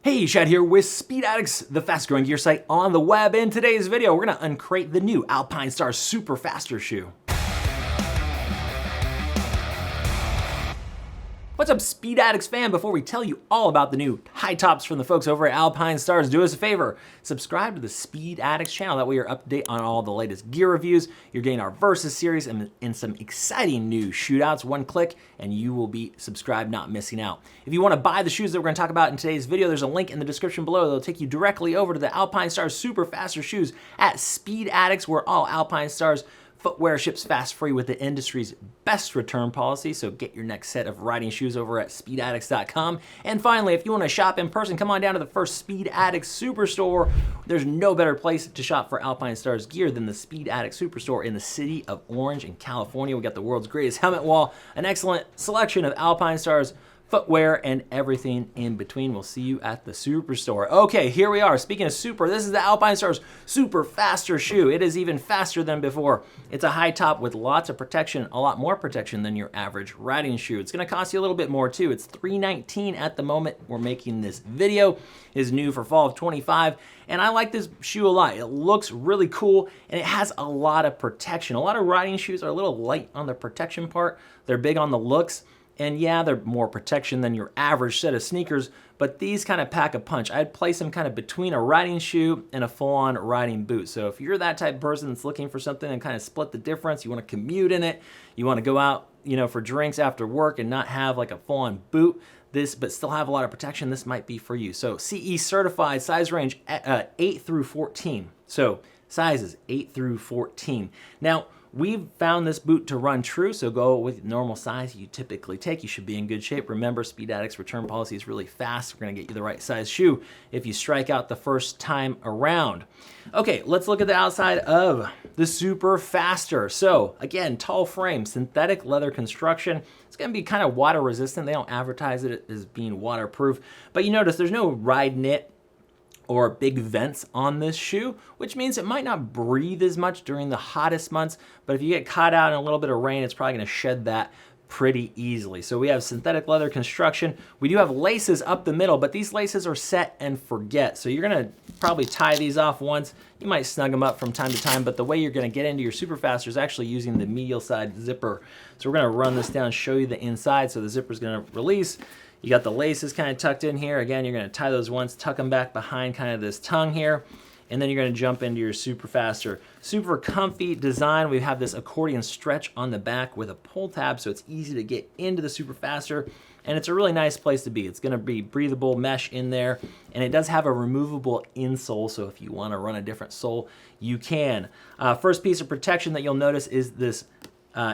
Hey, Chad here with Speed Addicts, the fast growing gear site on the web. In today's video, we're gonna uncrate the new Alpinestars Superfaster shoe. What's up, Speed Addicts fan? Before we tell you all about the new high tops from the folks over at Alpinestars, do us a favor. Subscribe to the Speed Addicts channel. That way you're up to date on all the latest gear reviews. You're getting our Versus series and some exciting new shootouts. One click and you will be subscribed, not missing out. If you want to buy the shoes that we're going to talk about in today's video, there's a link in the description below that'll take you directly over to the Alpinestars Superfaster shoes at Speed Addicts, where all Alpinestars footwear ships fast free with the industry's best return policy. So get your next set of riding shoes over at speedaddicts.com. And finally, if you want to shop in person, come on down to the first Speed Addicts Superstore. There's no better place to shop for Alpinestars gear than the Speed Addicts Superstore in the city of Orange in California. We got the world's greatest helmet wall, an excellent selection of Alpinestars footwear, and everything in between. We'll see you at the Superstore. Okay, here we are. Speaking of super, this is the Alpinestars Superfaster shoe. It is even faster than before. It's a high top with lots of protection, a lot more protection than your average riding shoe. It's gonna cost you a little bit more too. It's $319 at the moment we're making this video. It is new for fall of 25, and I like this shoe a lot. It looks really cool, and it has a lot of protection. A lot of riding shoes are a little light on the protection part. They're big on the looks. And yeah, they're more protection than your average set of sneakers, but these kind of pack a punch. I'd place them kind of between a riding shoe and a full-on riding boot. So if you're that type of person that's looking for something and kind of split the difference, you want to commute in it, you want to go out, for drinks after work and not have like a full-on boot, but still have a lot of protection, this might be for you. So CE certified, size range 8 through 14. So sizes 8 through 14. Now, we've found this boot to run true, so go with normal size you typically take. You should be in good shape. Remember, Speed Addicts return policy is really fast. We're gonna get you the right size shoe if you strike out the first time around. Okay, let's look at the outside of the Superfaster. So again, tall frame, synthetic leather construction. It's gonna be kind of water resistant. They don't advertise it as being waterproof, but you notice there's no ride knit or big vents on this shoe, which means it might not breathe as much during the hottest months, but if you get caught out in a little bit of rain, it's probably gonna shed that pretty easily. So we have synthetic leather construction. We do have laces up the middle, but these laces are set and forget. So you're gonna probably tie these off once. You might snug them up from time to time, but the way you're gonna get into your Superfaster is actually using the medial side zipper. So we're gonna run this down, show you the inside. So the zipper's gonna release. You got the laces kind of tucked in here. Again, you're gonna tie those once, tuck them back behind kind of this tongue here, and then you're gonna jump into your Superfaster. Super comfy design. We have this accordion stretch on the back with a pull tab, so it's easy to get into the Superfaster, and it's a really nice place to be. It's gonna be breathable mesh in there, and it does have a removable insole, so if you wanna run a different sole, you can. First piece of protection that you'll notice is this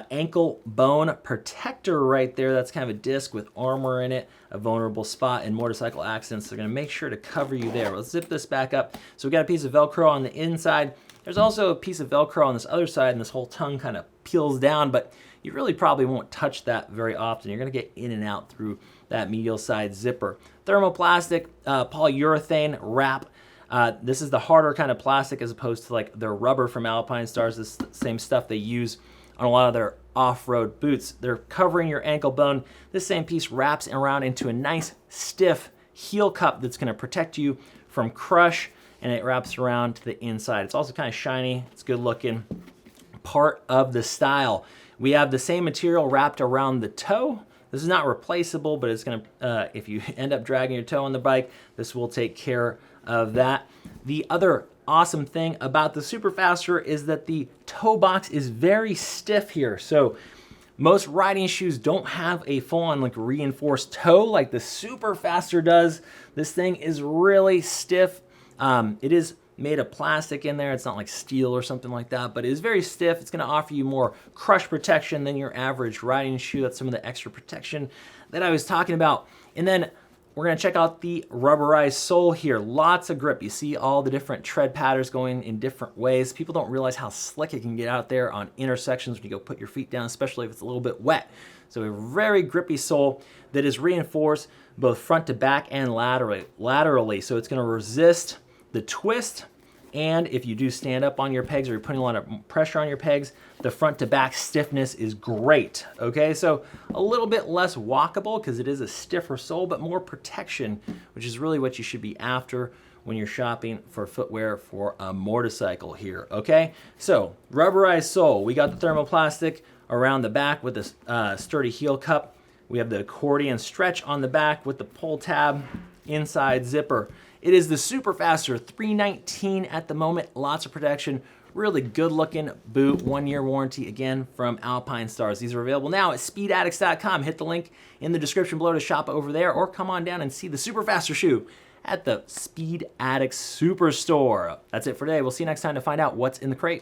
ankle bone protector right there. That's kind of a disc with armor in it, a vulnerable spot in motorcycle accidents. They're gonna make sure to cover you there. Let's zip this back up. So we got a piece of Velcro on the inside. There's also a piece of Velcro on this other side, and this whole tongue kind of peels down, but you really probably won't touch that very often. You're gonna get in and out through that medial side zipper. Thermoplastic, polyurethane wrap. This is the harder kind of plastic as opposed to like their rubber from Alpinestars. This is the same stuff they use on a lot of their off-road boots. They're covering your ankle bone. This same piece wraps around into a nice stiff heel cup that's gonna protect you from crush, and it wraps around to the inside. It's also kind of shiny, it's good looking. Part of the style. We have the same material wrapped around the toe. This is not replaceable, but it's gonna, if you end up dragging your toe on the bike, this will take care of that. The other awesome thing about the Superfaster is that the toe box is very stiff here. So most riding shoes don't have a full-on like reinforced toe like the Superfaster does. This thing is really stiff. It is made of plastic in there. It's not like steel or something like that, but it is very stiff. It's gonna offer you more crush protection than your average riding shoe. That's some of the extra protection that I was talking about. And then we're gonna check out the rubberized sole here. Lots of grip. You see all the different tread patterns going in different ways. People don't realize how slick it can get out there on intersections when you go put your feet down, especially if it's a little bit wet. So a very grippy sole that is reinforced both front to back and laterally. So it's gonna resist the twist And if you do stand up on your pegs or you're putting a lot of pressure on your pegs, the front to back stiffness is great, okay? So a little bit less walkable because it is a stiffer sole, but more protection, which is really what you should be after when you're shopping for footwear for a motorcycle here, okay? So rubberized sole, we got the thermoplastic around the back with the sturdy heel cup. We have the accordion stretch on the back with the pull tab, inside zipper. It is the Superfaster $319 at the moment, lots of protection, really good looking boot, 1-year warranty, again, from Alpinestars. These are available now at speedaddicts.com. Hit the link in the description below to shop over there, or come on down and see the Superfaster shoe at the Speed Addicts Superstore. That's it for today. We'll see you next time to find out what's in the crate.